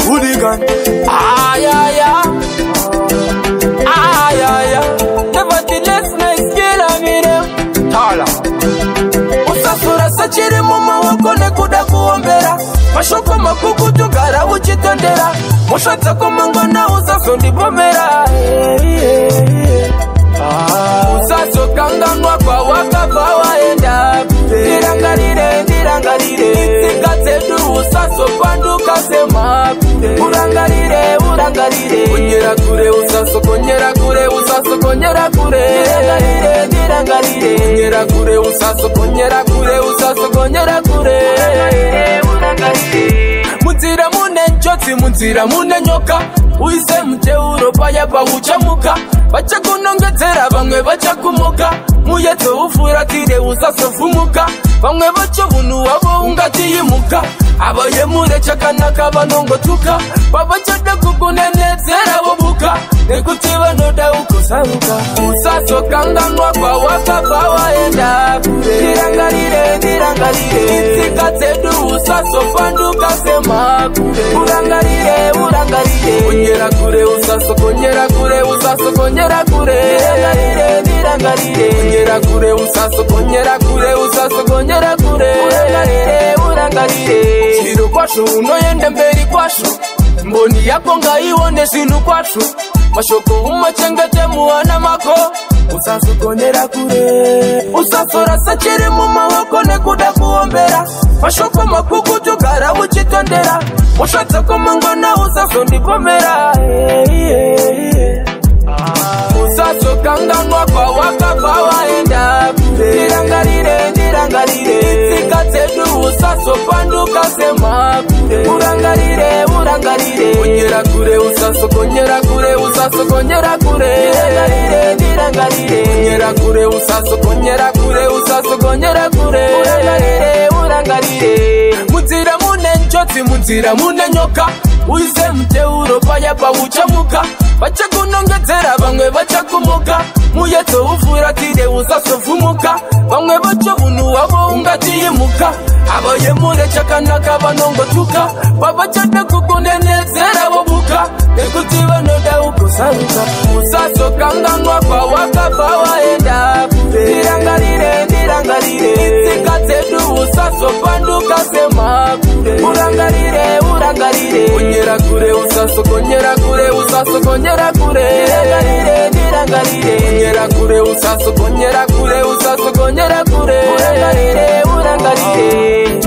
Hooligan. Ay, ay, ay. Ay, ay, ay. Nevertheless, nice girl, I'm in him. Tala. Usasura sachiri muma wako nekuda kuombera. Mashoko makuku tugara uchitondera. Mushata kumangona usaso ndibomera. Usaso kanganwa kwa wakava waenda. Ndirangarire, ndirangarire. Itikatedu usaso panduka sema. Urangarire, urangarire. Konyera kure usaso, konyera kure usaso, konyera kure. Ndirangarire, ndirangarire. Konyera kure usaso, konyera kure usaso, konyera kure. Urangarire, urangarire. Mutira mune njoti, mutira mune nyoka. Uise mteuro paya pa uchamuka. Bacha kunongezera bamwe bacha kumuka. Muyeto ufuratire usaso fumuka. Bamwe bacho bunu wabo ungatiyimuka. Abaye mure chakanaka banongo tuka. Babacha kukunenezera wobuka. Nekutiba noda ukosaruka. Usaso kanganwa kwa wakava waenda. Ndirangarire, ndirangarire. Itikatedu usaso panduka sema. Urangarire, urangarire. Konyera kure usaso, konyera kure usaso, konyera kure. Ndirangarire, ndirangarire. Konyera kure usaso, konyera kure usaso, konyera kure. Urangarire, urangarire. Chiro kwasho unoyende mberi kwasho. Mboni yako ngaione sinu kwasho. Mashoko umachengete muana mako. Usaso konyera kure. Usaso rasa chiri muma wako nekuda kuombera. Mashoko makuku tugara uchitondera. Mushata kumangona usaso ndibomera. Usaso kanganwa kwa wakava waenda. Ndirangarire, ndirangarire. Itikatedu usaso panduka sema. Urangarire, urangarire. Konyera kure usaso, konyera kure usaso, konyera kure. Ndirangarire, ndirangarire. Konyera kure usaso, konyera kure usaso, konyera kure. Urangarire, urangarire. Mutira mune njoti, mutira mune nyoka. Uise mteuro paya pa uchamuka. Bacha kunongezera bamwe bacha kumuka. Muyeto ufuratire usaso fumuka. Bamwe bacho bunu wabo ungatiyimuka. Abaye mure chakanaka banongo tuka. Babacha kukunenezera wobuka. Nekutiba noda ukosaruka. Usaso kanganwa kwa wakava waenda. Ndirangarire, ndirangarire. Itikatedu usaso panduka sema. Urangarire, urangarire. Konyera kure usaso, konyera kure usaso, konyera kure. Ndirangarire, ndirangarire. Konyera kure usaso, konyera kure usaso, konyera kure. Urangarire, urangarire.